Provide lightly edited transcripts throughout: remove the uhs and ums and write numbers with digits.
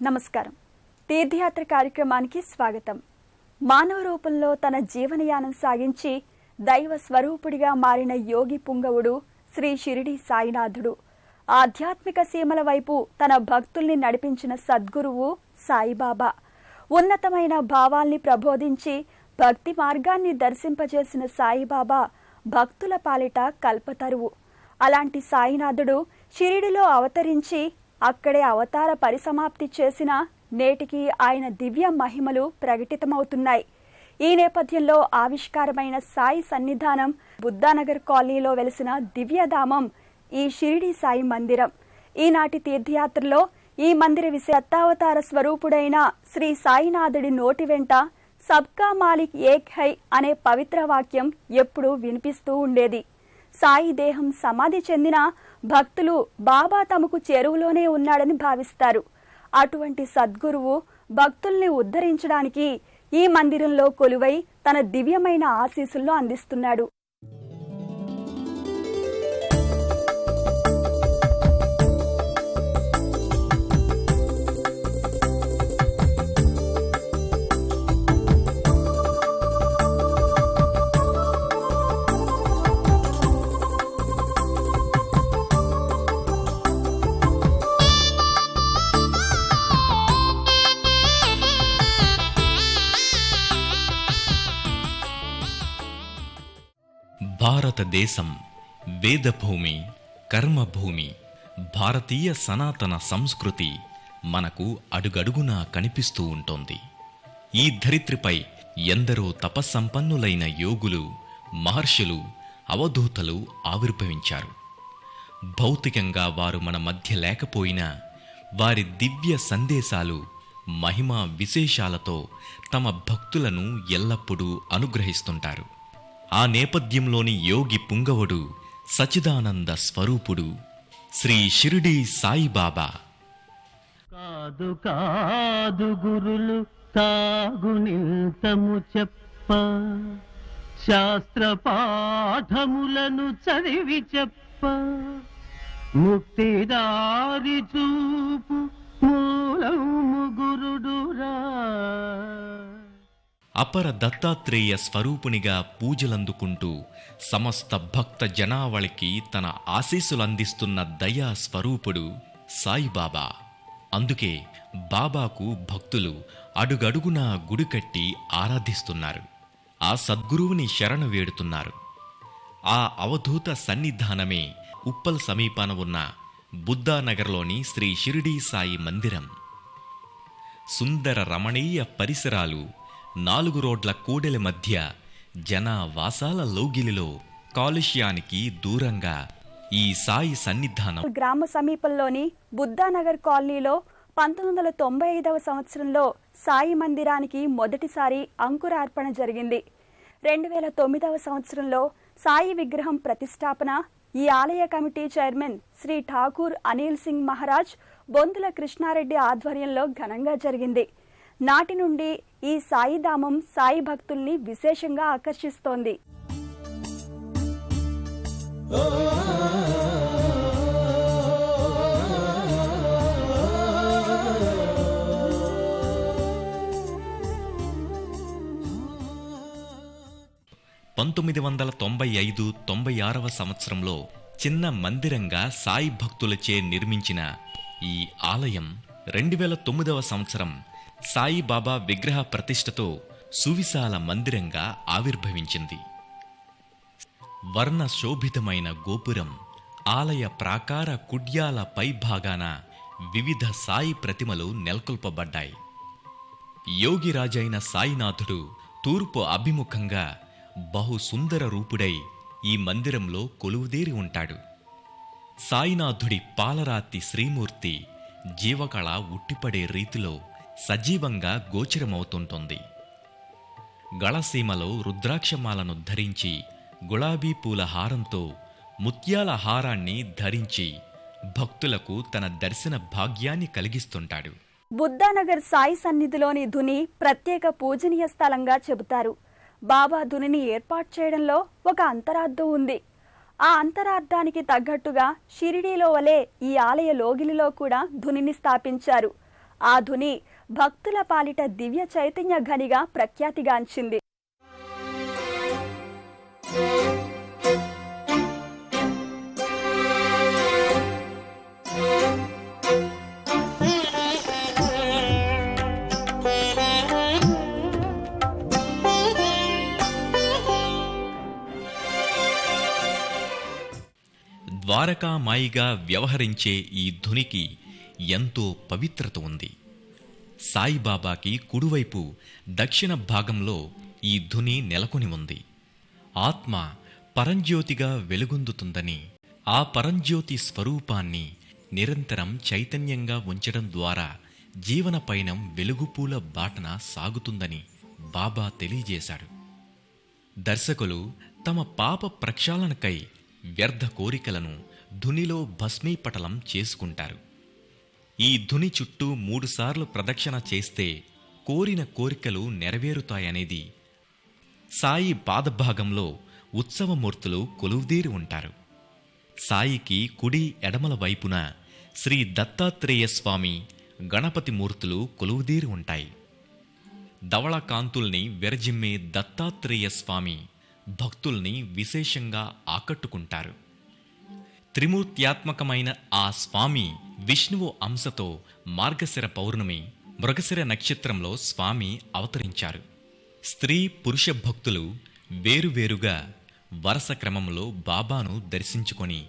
నమస్కారం. తీర్థయాత్ర కార్యక్రమానికి స్వాగతం. మానవ రూపంలో తన జీవనయానం సాగించి దైవ స్వరూపుడిగా మారిన యోగి పుంగవుడు శ్రీ షిరిడి సాయినాథుడు. ఆధ్యాత్మిక సీమల వైపు తన భక్తుల్ని నడిపించిన సద్గురువు సాయిబాబా. ఉన్నతమైన భావాల్ని ప్రబోధించి భక్తి మార్గాన్ని దర్శింపజేసిన సాయిబాబా భక్తుల పాలిట కల్పతరువు. అలాంటి సాయినాథుడు షిరిడిలో అవతరించి అక్కడే అవతార పరిసమాప్తి చేసిన నేటికి ఆయన దివ్య మహిమలు ప్రకటితమవుతున్నాయి. ఈ నేపథ్యంలో ఆవిష్కారమైన సాయి సన్నిధానం బుద్ధానగర్ కాలనీలో వెలిసిన దివ్యధామం ఈ షిరిడి సాయి మందిరం. ఈనాటి తీర్థయాత్రలో ఈ మందిర దత్తావతార స్వరూపుడైన శ్రీ సాయినాథుడి నోటి వెంట సబ్కా మాలిక్ ఏక్ హై అనే పవిత్ర వాక్యం ఎప్పుడూ వినిపిస్తూ ఉండేది. సాయి దేహం సమాధి చెందిన భక్తులు బాబా తమకు చెరువులోనే ఉన్నాడని భావిస్తారు. అటువంటి సద్గురువు భక్తుల్ని ఉద్ధరించడానికి ఈ మందిరంలో కొలువై తన దివ్యమైన ఆశీస్సులను అందిస్తున్నాడు. భారతదేశం వేదభూమి, కర్మభూమి. భారతీయ సనాతన సంస్కృతి మనకు అడుగడుగునా కనిపిస్తూ ఉంటోంది. ఈ ధరిత్రిపై ఎందరో తపస్సంపన్నులైన యోగులు, మహర్షులు, అవధూతలు ఆవిర్భవించారు. భౌతికంగా వారు మన మధ్య లేకపోయినా వారి దివ్య సందేశాలు, మహిమా విశేషాలతో తమ భక్తులను ఎల్లప్పుడూ అనుగ్రహిస్తుంటారు. ఆ నేపథ్యంలోని యోగి పుంగవుడు సచిదానంద స్వరూపుడు శ్రీ షిరిడి సాయిబాబా. కాదు కాదు గురులు తాగునింతము చెప్ప, శాస్త్ర పాఠములను చదివి చెప్ప, ముక్తిదారి చూపు మూలము గురుడురా. అపర దత్తాత్రేయ స్వరూపునిగా పూజలందుకుంటూ సమస్త భక్త జనావళికి తన ఆశీస్సులందిస్తున్న దయా స్వరూపుడు సాయిబాబా. అందుకే బాబాకు భక్తులు అడుగడుగునా గుడి కట్టి ఆరాధిస్తున్నారు. ఆ సద్గురువుని శరణు వేడుతున్నారు. ఆ అవధూత సన్నిధానమే ఉప్పల్ సమీపాన ఉన్న బుద్ధానగర్లోని శ్రీ షిరిడి సాయి మందిరం. సుందర రమణీయ పరిసరాలు, 4 రోడ్ల కూడలి మధ్య జనావాసాల లోగిలిలో కాలుష్యానికి దూరంగా ఈ సాయి సన్నిధానం గ్రామ సమీపంలోని బుద్ధానగర్ కాలనీలో 1995వ సంవత్సరంలో సాయి మందిరానికి మొదటిసారి అంకురార్పణ జరిగింది. 2009వ సంవత్సరంలో సాయి విగ్రహం ప్రతిష్టాపన ఈ ఆలయ కమిటీ చైర్మన్ శ్రీ ఠాకూర్ అనిల్ సింగ్ మహారాజ్, బొంతుల కృష్ణారెడ్డి ఆధ్వర్యంలో ఘనంగా జరిగింది. నాటి నుండి ఈ సాయిధామం సాయి భక్తుల్ని విశేషంగా ఆకర్షిస్తోంది. పంతొమ్మిది 1995-96వ సంవత్సరంలో చిన్న మందిరంగా సాయి భక్తులచే నిర్మించిన ఈ ఆలయం 2009వ సంవత్సరం సాయిబాబా విగ్రహ ప్రతిష్టతో సువిశాల మందిరంగా ఆవిర్భవించింది. వర్ణ శోభితమైన గోపురం, ఆలయ ప్రాకార కుడ్యాల పైభాగాన వివిధ సాయి ప్రతిమలు నెలకొల్పబడ్డాయి. యోగిరాజైన సాయినాథుడు తూర్పు అభిముఖంగా బహు సుందర రూపుడై ఈ మందిరంలో కొలువుదేరి ఉంటాడు. సాయినాథుడి పాలరాతి శ్రీమూర్తి జీవకళ ఉట్టిపడే రీతిలో సజీవంగా గోచరమవుతుంటుంది. గళసీమలో రుద్రాక్షమాలను ధరించి, గులాబీ పూల హారంతో ముత్యాల హారాన్ని ధరించి భక్తులకు తన దర్శన భాగ్యాన్ని కలిగిస్తుంటాడు. బుద్ధానగర్ సాయి సన్నిధిలోని ధుని ప్రత్యేక పూజనీయ స్థలంగా చెబుతారు. బాబా ధునిని ఏర్పాటు చేయడంలో ఒక అంతరార్థం ఉంది. ఆ అంతరార్థానికి తగ్గట్టుగా షిరిడీలో వలె ఈ ఆలయ లోగిలిలో కూడా ధునిని స్థాపించారు. ఆ ధుని భక్తుల పాలిట దివ్య చైతన్య ఘనిగా ప్రఖ్యాతిగాంచింది. ద్వారకామాయిగా వ్యవహరించే ఈ ధునికి ఎంతో పవిత్రత ఉంది. సాయిబాబాకి కుడివైపు దక్షిణ భాగంలో ఈ ధుని నెలకొని ఉంది. ఆత్మ పరంజ్యోతిగా వెలుగొందుతుందని, ఆ పరంజ్యోతి స్వరూపాన్ని నిరంతరం చైతన్యంగా ఉంచడం ద్వారా జీవన పయనం వెలుగుపూల బాటన సాగుతుందని బాబా తెలియజేశాడు. దర్శకులు తమ పాప ప్రక్షాళనకై వ్యర్థ కోరికలను ధునిలో భస్మీపటలం చేసుకుంటారు. ఈ ధుని చుట్టూ 3 సార్లు ప్రదక్షిణ చేస్తే కోరిన కోరికలు నెరవేరుతాయనేది. సాయి పాదభాగంలో ఉత్సవమూర్తులు కొలువుదీరి ఉంటారు. సాయికి కుడి ఎడమల వైపున శ్రీ దత్తాత్రేయ స్వామి, గణపతి మూర్తులు కొలువుదీరి ఉంటాయి. ధవళ కాంతుల్ని విరజిమ్మే దత్తాత్రేయ స్వామి భక్తుల్ని విశేషంగా ఆకట్టుకుంటారు. త్రిమూర్త్యాత్మకమైన ఆ స్వామి విష్ణువు అంశతో మార్గశిర పౌర్ణమి, మృగశిర నక్షత్రంలో స్వామి అవతరించారు. స్త్రీ పురుష భక్తులు వేరువేరుగా వరుస క్రమంలో బాబాను దర్శించుకొని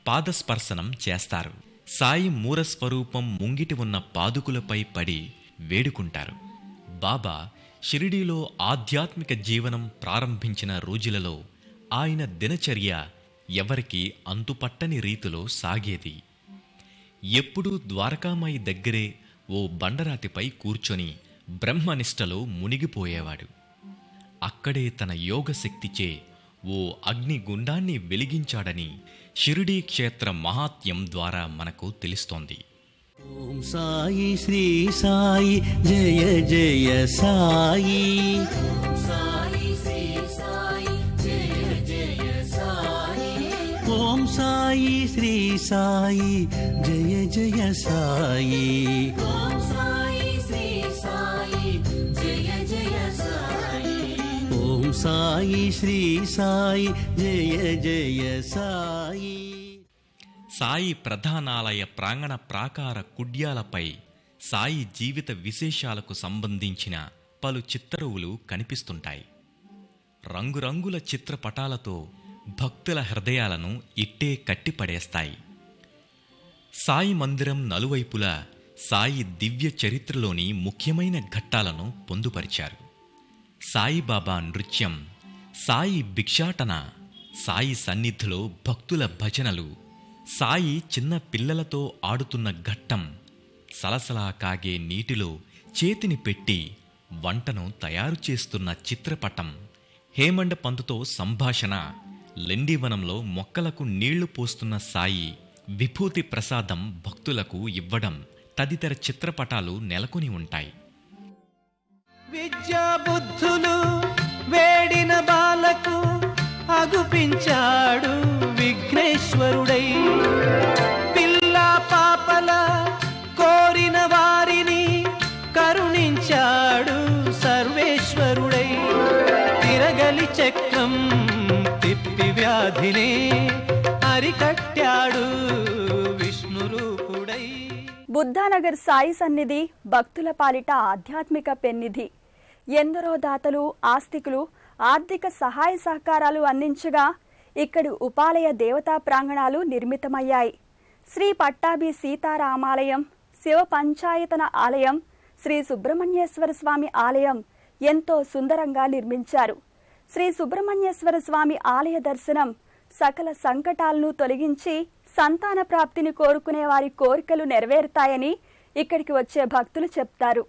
పాదస్పర్శనం చేస్తారు. సాయి మూలస్వరూపం ముంగిటి ఉన్న పాదుకులపై పడి వేడుకుంటారు. బాబా షిరిడీలో ఆధ్యాత్మిక జీవనం ప్రారంభించిన రోజులలో ఆయన దినచర్య ఎవరికీ అంతుపట్టని రీతిలో సాగేది. ఎప్పుడూ ద్వారకామాయి దగ్గరే ఓ బండరాతిపై కూర్చొని బ్రహ్మనిష్టలో మునిగిపోయేవాడు. అక్కడే తన యోగశక్తిచే ఓ అగ్నిగుండాన్ని వెలిగించాడని షిరిడీ క్షేత్ర మహాత్మ్యం ద్వారా మనకు తెలుస్తోంది. ఓం సాయి శ్రీ సాయి జయ జయ సాయి. సాయి శ్రీ సాయి జయ జయ సాయి. ఓం సాయి శ్రీ సాయి జయ జయ సాయి. ఓం సాయి శ్రీ సాయి జయ జయ సాయి. ఓం సాయి శ్రీ సాయి జయ జయ సాయి. సాయి ప్రధానాలయ ప్రాంగణ ప్రాకార కుడ్యాలపై సాయి జీవిత విశేషాలకు సంబంధించిన పలు చిత్తరువులు కనిపిస్తుంటాయి. రంగురంగుల చిత్రపటాలతో భక్తుల హృదయాలను ఇట్టే కట్టిపడేస్తాయి. సాయి మందిరం నలువైపులా సాయి దివ్య చరిత్రలోని ముఖ్యమైన ఘట్టాలను పొందుపరిచారు. సాయిబాబా నృత్యం, సాయి భిక్షాటన, సాయి సన్నిధిలో భక్తుల భజనలు, సాయి చిన్న పిల్లలతో ఆడుతున్న ఘట్టం, సలసలా కాగే నీటిలో చేతిని పెట్టి వంటను తయారు చేస్తున్న చిత్రపటం, హేమండ పంతుతో సంభాషణ, లెండివనంలో మొక్కలకు నీళ్లు పోస్తున్న సాయి విభూతి ప్రసాదం భక్తులకు ఇవ్వడం తదితర చిత్రపటాలు నెలకొని ఉంటాయి. విద్యా బుద్ధులు వేడిన బాలకు అగుపించాడు విఘ్నేశ్వరుడై. పిల్ల పాపల కోరిన వారిని కరుణించాడు సర్వేశ్వరుడై. తిరగలి చక్రం తిప్పి వ్యాధినే అరికట్టాడు విష్ణు రూపుడై. బుద్ధానగర్ సాయి సన్నిధి భక్తుల పాలిట ఆధ్యాత్మిక పెన్నిధి. ఎందరో దాతలు, ఆస్తికులు ఆర్థిక సహాయ సహకారాలు అందించగా ఇక్కడి ఉపాలయ దేవతా ప్రాంగణాలు నిర్మితమయ్యాయి. శ్రీ పట్టాభి సీతారామాలయం, శివ పంచాయతన ఆలయం, శ్రీ సుబ్రహ్మణ్యేశ్వర స్వామి ఆలయం ఎంతో సుందరంగా నిర్మించారు. శ్రీ సుబ్రహ్మణ్యేశ్వర స్వామి ఆలయ దర్శనం సకల సంకటాలను తొలగించి సంతాన ప్రాప్తిని కోరుకునే వారి కోరికలు నెరవేరుతాయని ఇక్కడికి వచ్చే భక్తులు చెప్తారు.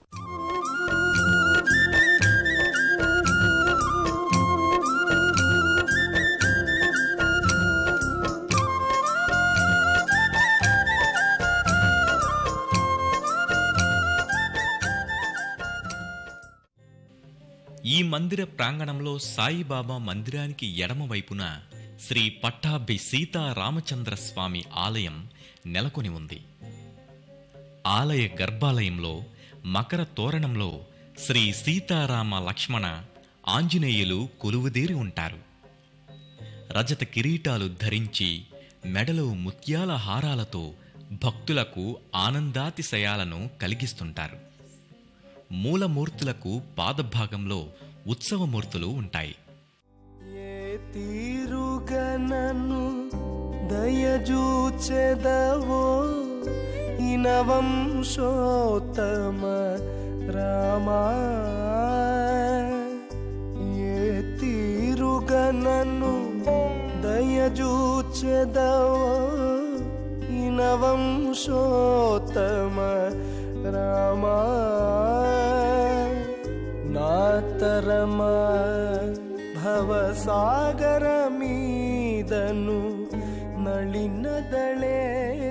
ఈ మందిర ప్రాంగణంలో సాయిబాబా మందిరానికి ఎడమవైపున శ్రీ పట్టాభి సీతారామచంద్ర స్వామి ఆలయం నెలకొని ఉంది. ఆలయ గర్భాలయంలో మకర తోరణంలో శ్రీ సీతారామ లక్ష్మణ ఆంజనేయులు కొలువుదీరి ఉంటారు. రజత కిరీటాలు ధరించి మెడలో ముత్యాల హారాలతో భక్తులకు ఆనందాతిశయాలను కలిగిస్తుంటారు. మూలమూర్తులకు పాదభాగంలో ఉత్సవమూర్తులు ఉంటాయి. ఏ తీరుగనను దయజూచెదవో ఇనవంశోత్తమ రామా, ఏ తీరుగనను దయజూచెదవో ఇనవంశోత్తమ రామా, నాతరమా భవసాగర మీదను నళినదళే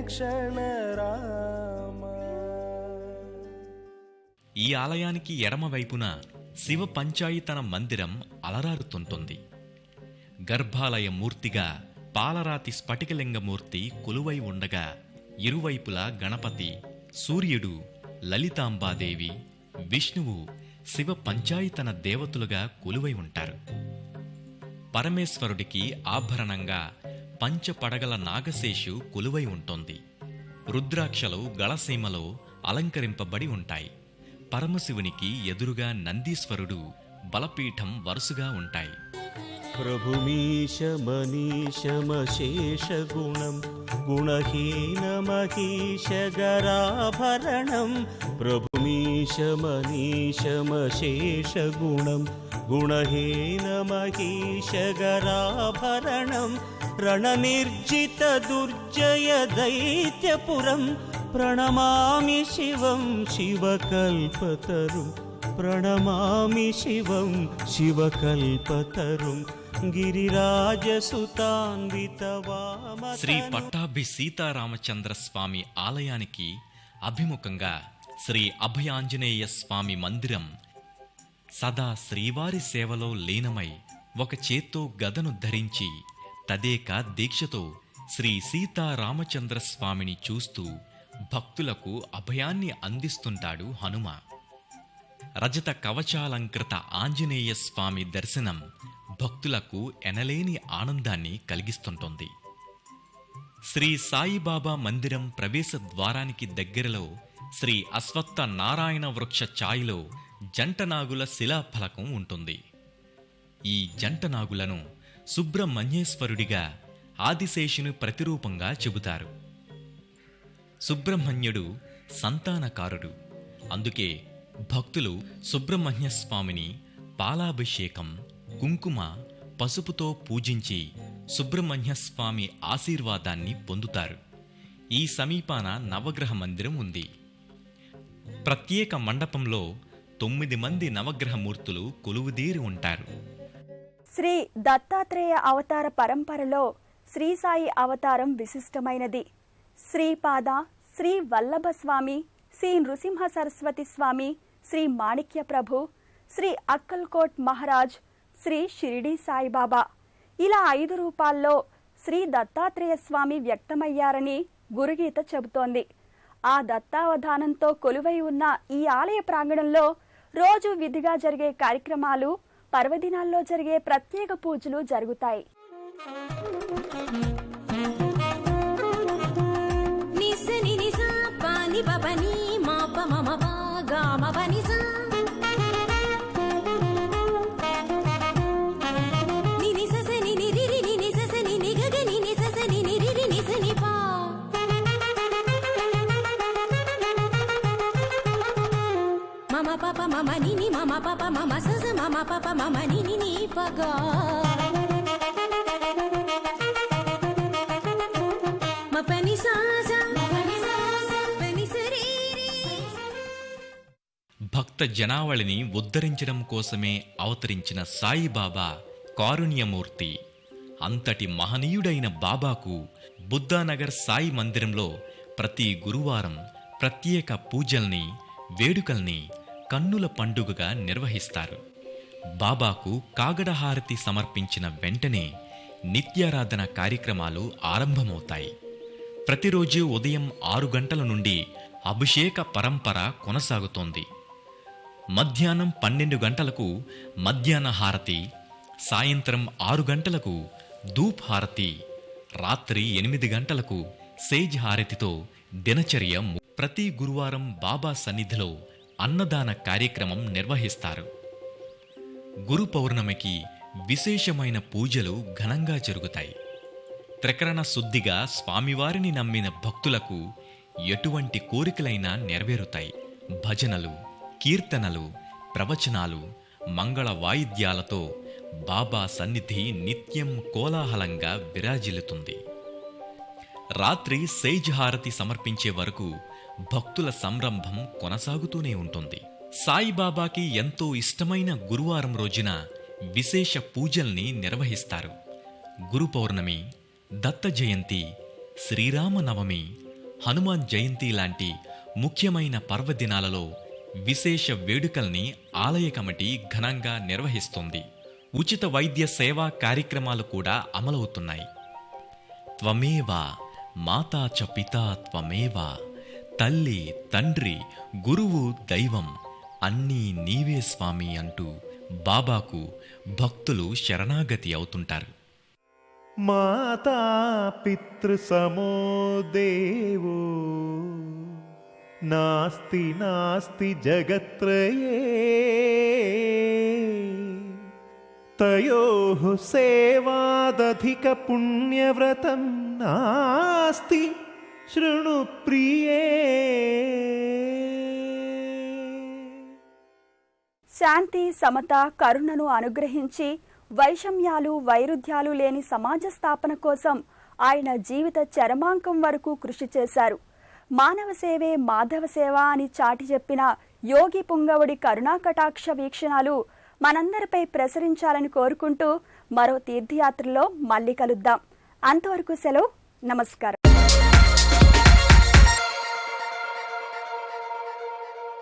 క్షణ రామ. ఈ ఆలయానికి ఎడమవైపున శివ పంచాయతన మందిరం అలరారుతుంటుంది. గర్భాలయ మూర్తిగా పాలరాతి స్ఫటికలింగమూర్తి కొలువై ఉండగా ఇరువైపులా గణపతి, సూర్యుడు, లలితాంబాదేవి, విష్ణువు శివ పంచాయతన దేవతలుగా కొలువై ఉంటారు. పరమేశ్వరుడికి ఆభరణంగా పంచపడగల నాగశేషు కొలువై ఉంటుంది. రుద్రాక్షలు గళసీమలో అలంకరింపబడి ఉంటాయి. పరమశివునికి ఎదురుగా నందీశ్వరుడు, బలపీఠం వరుసగా ఉంటాయి. ప్రభుమీశ మనీశమశేష గుణం గుణహీనమహీశగరాభరణం, ప్రభుమీశ మనీశమశేష గుణం గుణహీనమహీశగరాభరణం, రణనిర్జిత దుర్జయ దైత్యపురం, ప్రణమామి శివం శివకల్పతరుం, ప్రణమామి శివం శివకల్పతరుం, గిరిరాజసుతాన్వితవామ. శ్రీ పట్టాభి సీతారామచంద్ర స్వామి ఆలయానికి అభిముఖంగా శ్రీ అభయాంజనేయ స్వామి మందిరం సదా శ్రీవారి సేవలో లీనమై ఒక చేత్తో గదను ధరించి తదేక దీక్షతో శ్రీ సీతారామచంద్ర స్వామిని చూస్తూ భక్తులకు అభయాన్ని అందిస్తుంటాడు హనుమ. రజత కవచాలంకృత ఆంజనేయ స్వామి దర్శనం భక్తులకు ఎనలేని ఆనందాన్ని కలిగిస్తుంటోంది. శ్రీ సాయిబాబా మందిరం ప్రవేశ ద్వారానికి దగ్గరలో శ్రీ అశ్వత్థ నారాయణ వృక్ష ఛాయలో జంటనాగుల శిలాఫలకం ఉంటుంది. ఈ జంటనాగులను సుబ్రహ్మణ్యేశ్వరుడిగా, ఆదిశేషుని ప్రతిరూపంగా చెబుతారు. సుబ్రహ్మణ్యుడు సంతానకారుడు. అందుకే భక్తులు సుబ్రహ్మణ్యస్వామిని పాలాభిషేకం, కుంకుమ, పసుపుతో పూజించి సుబ్రహ్మణ్యస్వామి ఆశీర్వాదాన్ని పొందుతారు. ఈ సమీపాన నవగ్రహ మందిరం ఉంది. ప్రత్యేక మండపంలో 9 మంది నవగ్రహమూర్తులు కొలువుదీరి ఉంటారు. శ్రీ దత్తాత్రేయ అవతార పరంపరలో శ్రీ సాయి అవతారం విశిష్టమైనది. శ్రీపాద, శ్రీ వల్లభ స్వామి, శ్రీ నృసింహ సరస్వతి స్వామి, శ్రీ మాణిక్య ప్రభు, శ్రీ అక్కల్కోట్ మహారాజ్, శ్రీ షిరిడి సాయిబాబా, ఇలా 5 రూపాల్లో శ్రీ దత్తాత్రేయ స్వామి వ్యక్తమయ్యారని గురుగీత చెబుతోంది. ఆ దత్తావధానంతో కొలువై ఉన్న ఈ ఆలయ ప్రాంగణంలో రోజు విధిగా జరిగే కార్యక్రమాలు, పర్వదినాల్లో జరిగే ప్రత్యేక పూజలు జరుగుతాయి. Mama papa mama nini mama papa mama saza mama papa mama nini ni paga ma pani saza pani sariri. భక్త జనావళిని ఉద్ధరించడం కోసమే అవతరించిన సాయిబాబా కారుణ్యమూర్తి. అంతటి మహనీయుడైన బాబాకు బుద్ధానగర్ సాయి మందిరంలో ప్రతి గురువారం ప్రత్యేక పూజల్ని, వేడుకల్ని కన్నుల పండుగగా నిర్వహిస్తారు. బాబాకు కాగడహారతి సమర్పించిన వెంటనే నిత్యారాధన కార్యక్రమాలు ఆరంభమవుతాయి. ప్రతిరోజు ఉదయం 6 గంటల నుండి అభిషేక పరంపర కొనసాగుతోంది. మధ్యాహ్నం 12 గంటలకు మధ్యాహ్న హారతి, సాయంత్రం 6 గంటలకు ధూప్ హారతి, రాత్రి 8 గంటలకు సేజ్ హారతితో దినచర్య. ప్రతి గురువారం బాబా సన్నిధిలో అన్నదాన కార్యక్రమం నిర్వహిస్తారు. గురు పౌర్ణమికి విశేషమైన పూజలు ఘనంగా జరుగుతాయి. త్రికరణ శుద్ధిగా స్వామివారిని నమ్మిన భక్తులకు ఎటువంటి కోరికలైనా నెరవేరుతాయి. భజనలు, కీర్తనలు, ప్రవచనాలు, మంగళ వాయిద్యాలతో బాబా సన్నిధి నిత్యం కోలాహలంగా విరాజిల్లుతుంది. రాత్రి సేజ్ హారతి సమర్పించే వరకు భక్తుల సంరంభం కొనసాగుతూనే ఉంటుంది. సాయిబాబాకి ఎంతో ఇష్టమైన గురువారం రోజున విశేష పూజల్ని నిర్వహిస్తారు. గురు పౌర్ణమి, దత్త జయంతి, శ్రీరామనవమి, హనుమాన్ జయంతి లాంటి ముఖ్యమైన పర్వదినాలలో విశేష వేడుకల్ని ఆలయ కమిటీ ఘనంగా నిర్వహిస్తుంది. ఉచిత వైద్య సేవా కార్యక్రమాలు కూడా అమలవుతున్నాయి. త్వమేవా మాతా చ పితా త్వమేవా, తల్లి, తండ్రి, గురువు, దైవం అన్నీ నీవే స్వామి అంటూ బాబాకు భక్తులు శరణాగతి అవుతుంటారు. మాతా పితృ సమో దేవో నాస్తి నాస్తి జగత్రయే, తయోః సేవాదధిక పుణ్యవ్రతం నాస్తి శృణు ప్రియే. శాంతి, సమత, కరుణను అనుగ్రహించి వైషమ్యాలు, వైరుధ్యాలు లేని సమాజ స్థాపన కోసం ఆయన జీవిత చరమాంకం వరకు కృషి చేశారు. మానవ సేవే మాధవ సేవ అని చాటి చెప్పిన యోగి పుంగవుడి కరుణాకటాక్ష వీక్షణాలు మనందరిపై ప్రసరించాలని కోరుకుంటూ మరో తీర్థయాత్రలో మళ్ళీ కలుద్దాం. అంతవరకు సెలవు. నమస్కారం.